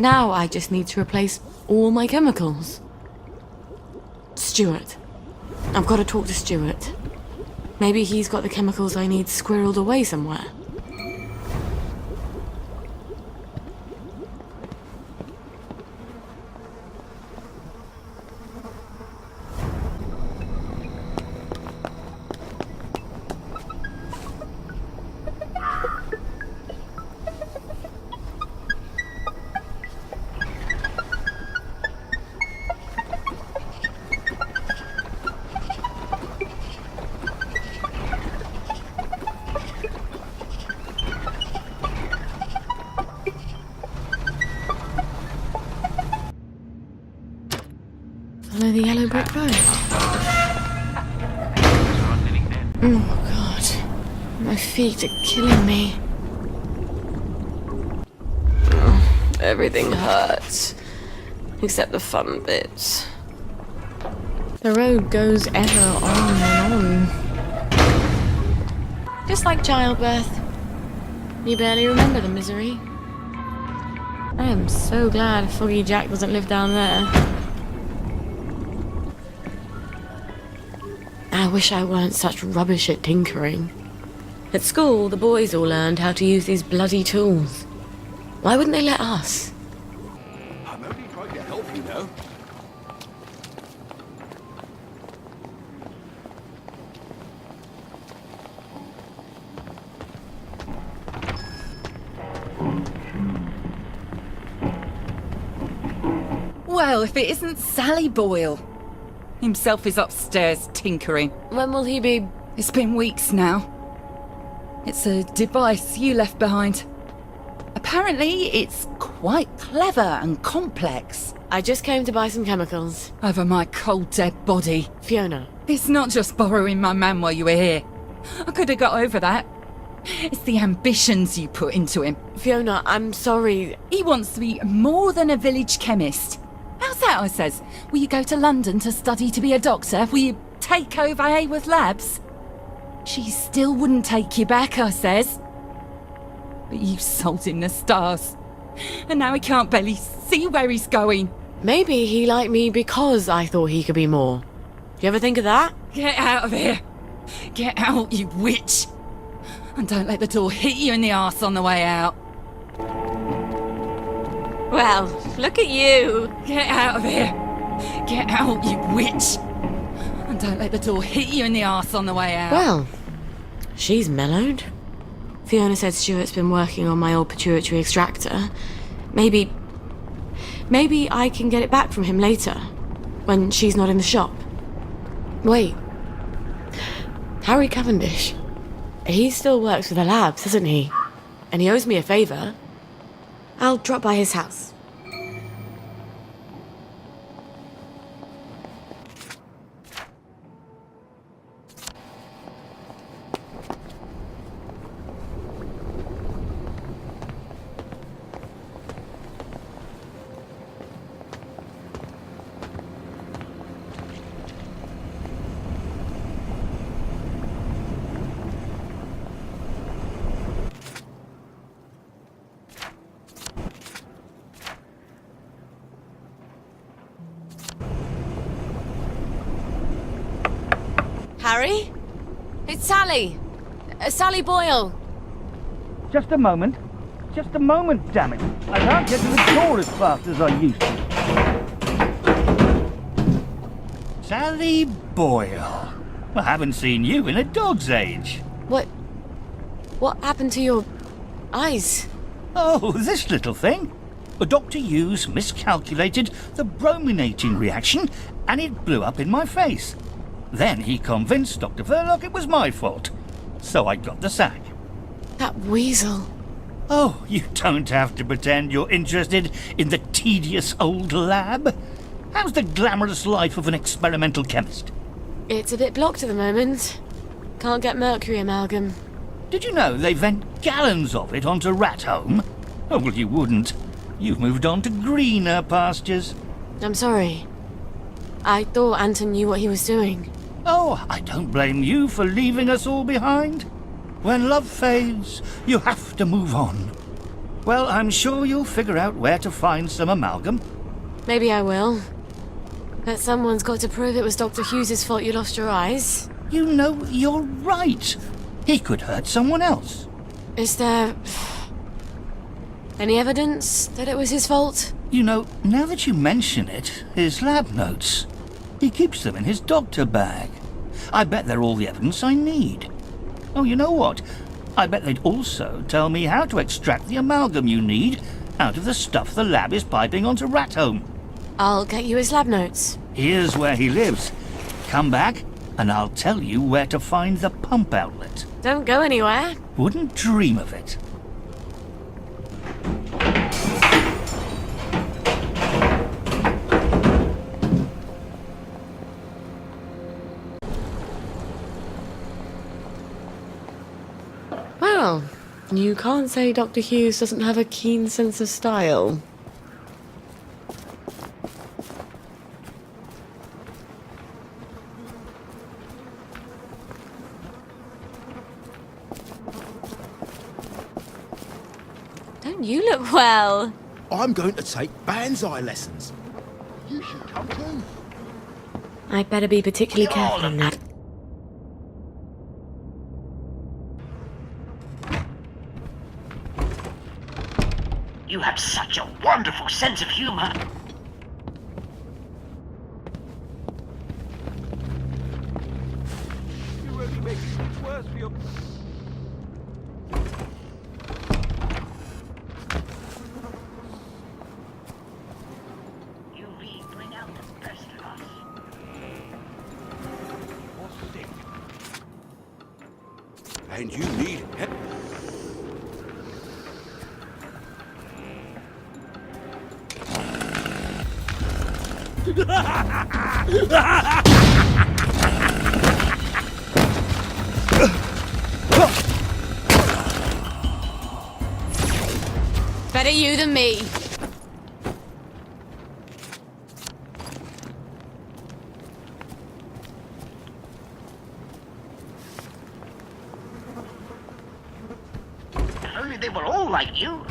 Now I just need to replace all my chemicals. Stuart. I've got to talk to Stuart. Maybe he's got the chemicals I need squirreled away somewhere. Follow the yellow brick road. Oh god, my feet are killing me. Everything hurts, except the fun bits. The road goes ever on and on. Just like childbirth. You barely remember the misery. I am so glad Foggy Jack doesn't live down there. I wish I weren't such rubbish at tinkering. At school, the boys all learned how to use these bloody tools. Why wouldn't they let us? I'm only trying to help, you know. Well, if it isn't Sally Boyle. Himself is upstairs tinkering. When will he be? It's been weeks now. It's a device you left behind. Apparently, it's quite clever and complex. I just came to buy some chemicals. Over my cold, dead body. Fiona. It's not just borrowing my man while you were here. I could have got over that. It's the ambitions you put into him. Fiona, I'm sorry. He wants to be more than a village chemist. How's that, I says? Will you go to London to study to be a doctor? Will you take over Haworth Labs? She still wouldn't take you back, I says. But you sold him the stars. And now he can't barely see where he's going. Maybe he liked me because I thought he could be more. Do you ever think of that? Get out of here. Get out, you witch. And don't let the door hit you in the arse on the way out. Well, look at you. Get out of here. Get out, you witch. And don't let the door hit you in the arse on the way out. Well, she's mellowed. Fiona said Stuart's been working on my old pituitary extractor. Maybe I can get it back from him later, when she's not in the shop. Wait. Harry Cavendish. He still works for the labs, doesn't he? And he owes me a favour. I'll drop by his house. Harry? It's Sally. Sally Boyle. Just a moment. Just a moment, damn it. I can't get to the door as fast as I used to. Sally Boyle. I haven't seen you in a dog's age. What happened to your eyes? Oh, this little thing. Dr. Hughes miscalculated the brominating reaction and it blew up in my face. Then he convinced Dr. Verloc it was my fault. So I got the sack. That weasel. Oh, you don't have to pretend you're interested in the tedious old lab. How's the glamorous life of an experimental chemist? It's a bit blocked at the moment. Can't get mercury amalgam. Did you know they vent gallons of it onto Ratholm? Oh, well, you wouldn't. You've moved on to greener pastures. I'm sorry. I thought Anton knew what he was doing. Oh, I don't blame you for leaving us all behind. When love fades, you have to move on. Well, I'm sure you'll figure out where to find some amalgam. Maybe I will. But someone's got to prove it was Dr. Hughes's fault you lost your eyes. You know, you're right. He could hurt someone else. Is there any evidence that it was his fault? You know, now that you mention it, his lab notes. He keeps them in his doctor bag. I bet they're all the evidence I need. Oh, you know what? I bet they'd also tell me how to extract the amalgam you need out of the stuff the lab is piping onto Ratholm. I'll get you his lab notes. Here's where he lives. Come back, and I'll tell you where to find the pump outlet. Don't go anywhere. Wouldn't dream of it. Well, you can't say Dr. Hughes doesn't have a keen sense of style. Don't you look well? I'm going to take banzai lessons. You should come too. I'd better be particularly careful on that. You have such a wonderful sense of humor. You're only making things worse for your... You really bring out the best of us. You're sick. And you need help. Better you than me. If only they were all like you.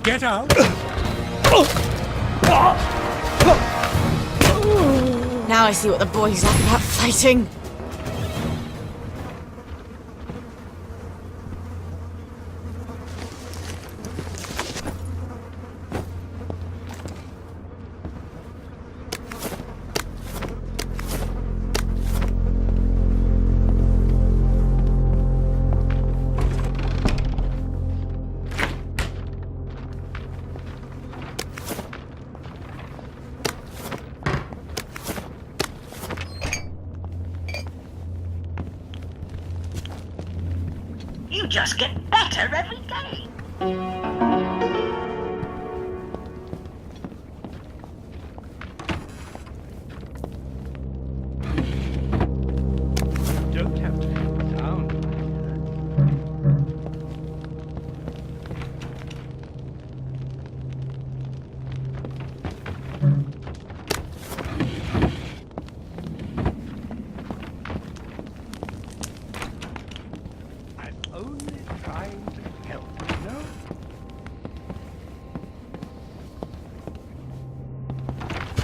Get out. Now I see what the boy's like about fighting. You just get better every day. Don't have to come down. I'm only trying to help, you know?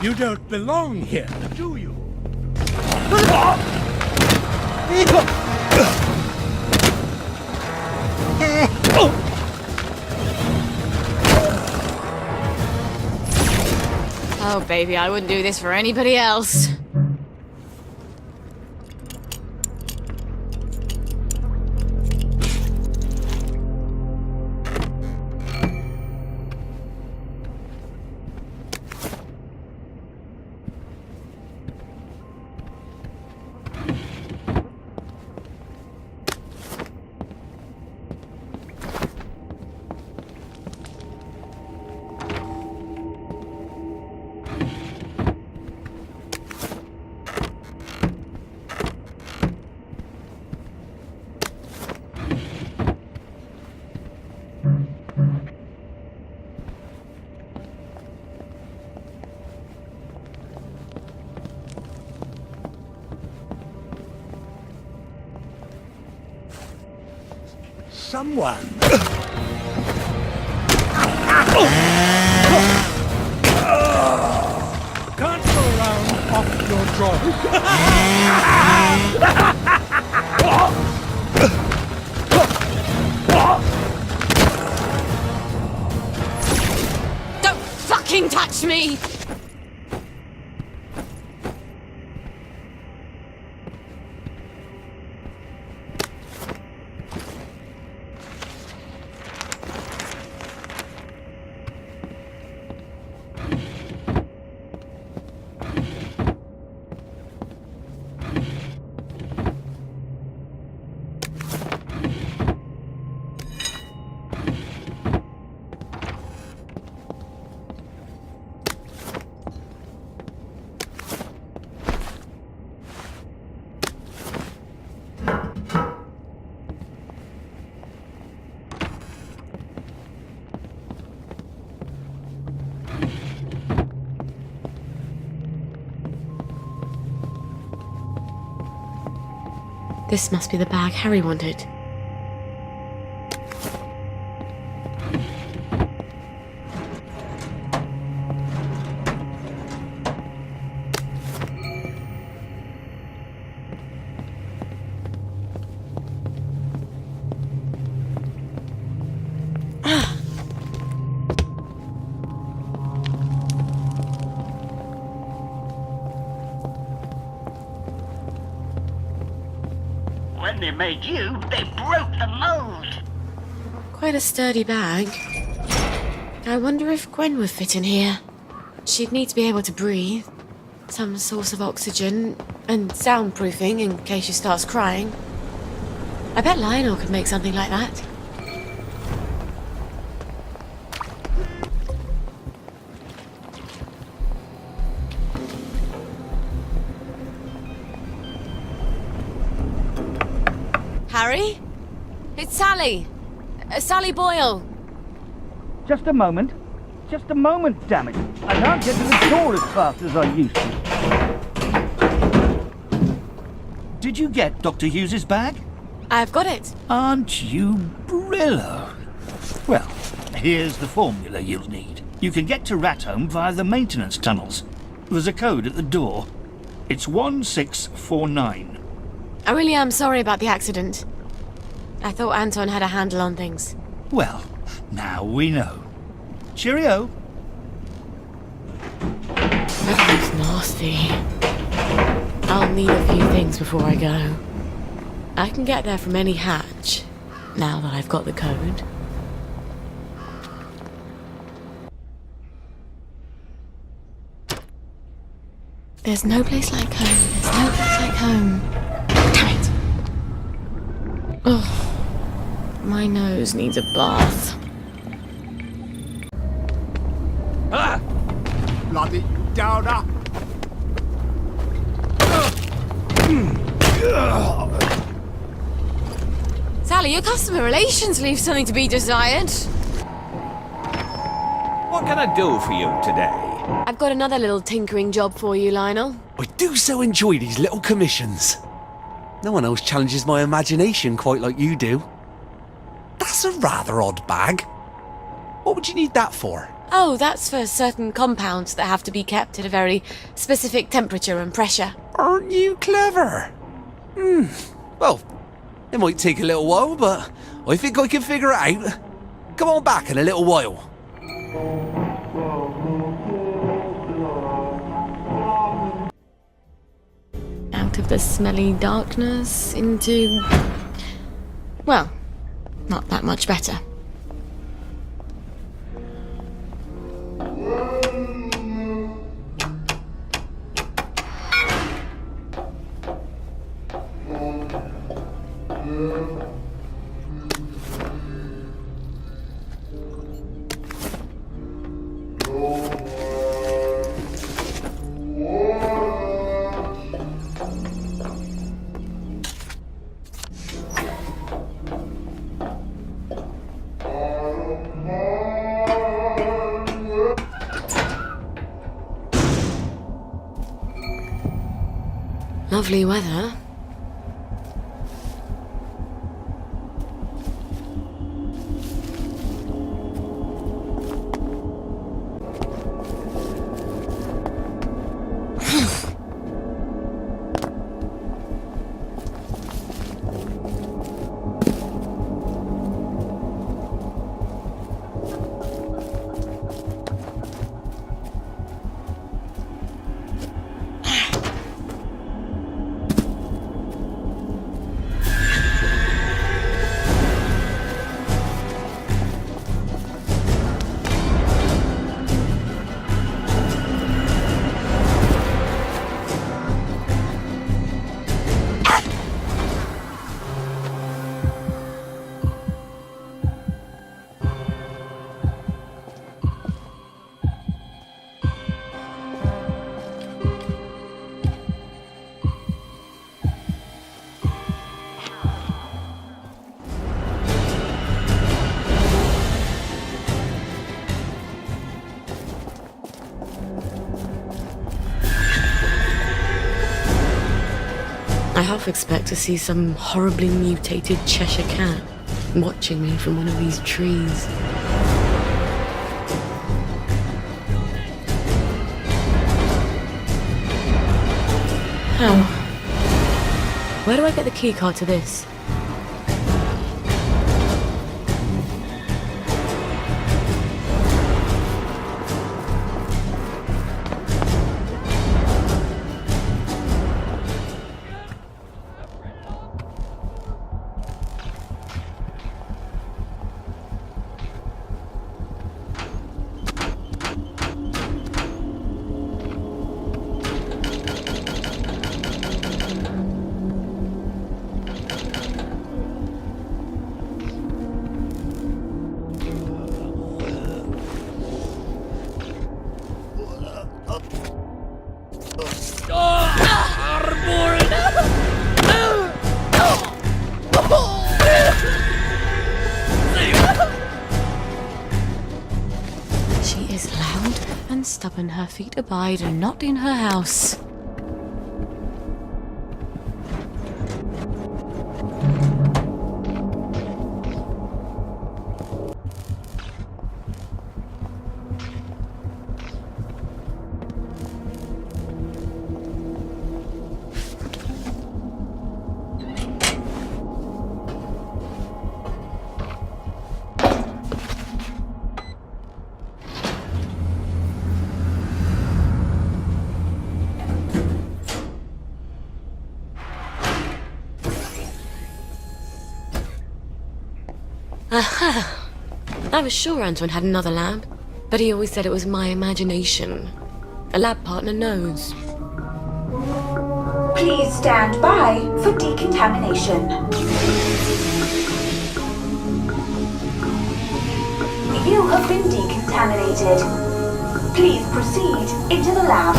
You don't belong here, do you? Oh, baby, I wouldn't do this for anybody else. someone. Can't go around off your job. Don't fucking touch me! This must be the bag Harry wanted. When they made you, they broke the mold. Quite a sturdy bag. I wonder if Gwen would fit in here. She'd need to be able to breathe, some source of oxygen, and soundproofing in case she starts crying. I bet Lionel could make something like that. Harry? It's Sally. Sally Boyle. Just a moment. Just a moment, damn it. I can't get to the door as fast as I used to. Did you get Dr. Hughes's bag? I've got it. Aren't you Brillo? Well, here's the formula you'll need. You can get to Ratholm via the maintenance tunnels. There's a code at the door. It's 1649. I really am sorry about the accident. I thought Anton had a handle on things. Well, now we know. Cheerio. That looks nasty. I'll need a few things before I go. I can get there from any hatch, now that I've got the code. There's no place like home. There's no place like home. Damn it! Oh, my nose needs a bath. Ah! Bloody downer! Sally, your customer relations leave something to be desired. What can I do for you today? I've got another little tinkering job for you, Lionel. I do so enjoy these little commissions. No one else challenges my imagination quite like you do. That's a rather odd bag. What would you need that for? Oh, that's for certain compounds that have to be kept at a very specific temperature and pressure. Aren't you clever? Well, it might take a little while, but I think I can figure it out. Come on back in a little while. Out of the smelly darkness into... well, not that much better. Lovely weather. I half expect to see some horribly mutated Cheshire cat watching me from one of these trees. How? Where do I get the keycard to this? She is loud and stubborn, her feet abide, and not in her house. Aha! I was sure Antoine had another lab, but he always said it was my imagination. A lab partner knows. Please stand by for decontamination. You have been decontaminated. Please proceed into the lab.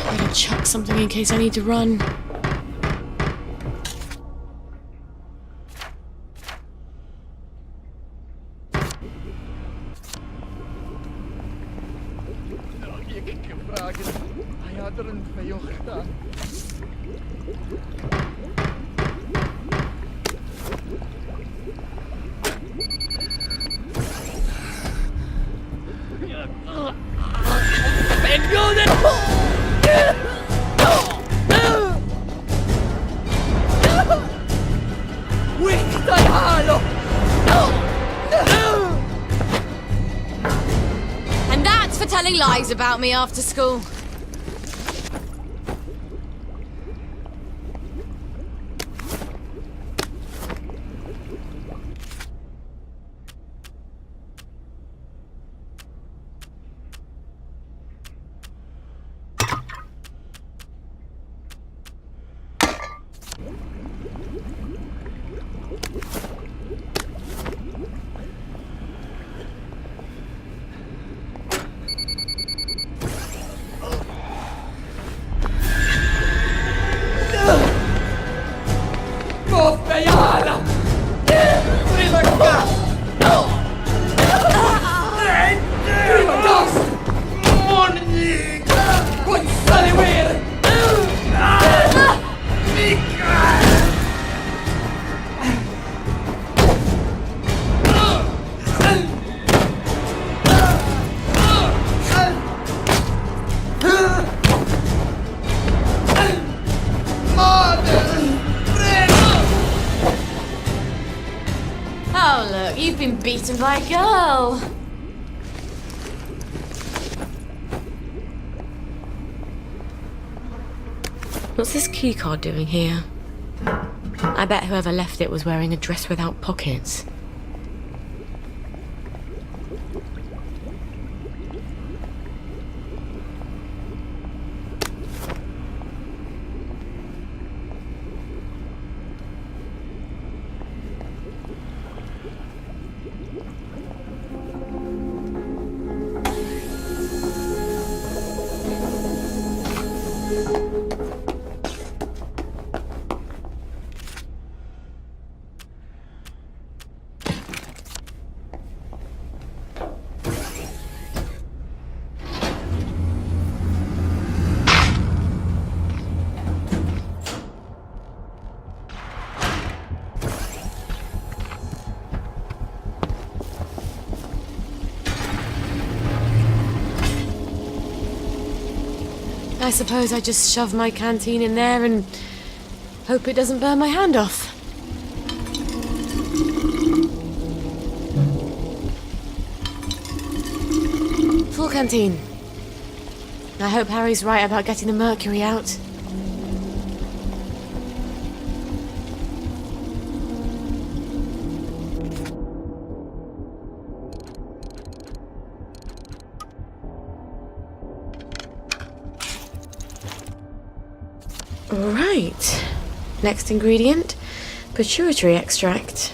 Better chuck something in case I need to run. And that's for telling lies about me after school. Oh, look, you've been beaten by a girl. What's this keycard doing here? I bet whoever left it was wearing a dress without pockets. I suppose I just shove my canteen in there and hope it doesn't burn my hand off. Full canteen. I hope Harry's right about getting the mercury out. Right. Next ingredient, pituitary extract.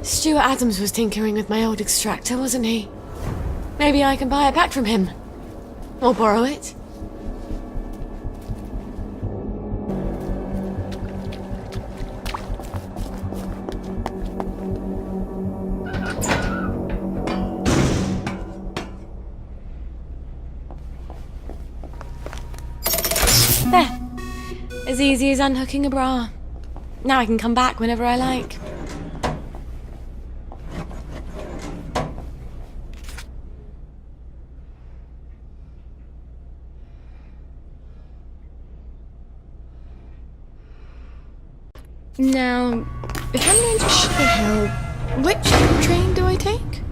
Stuart Adams was tinkering with my old extractor, wasn't he? Maybe I can buy it back from him. Or borrow it. There. As easy as unhooking a bra. Now I can come back whenever I like. Now, if I'm going to Shire, which train do I take?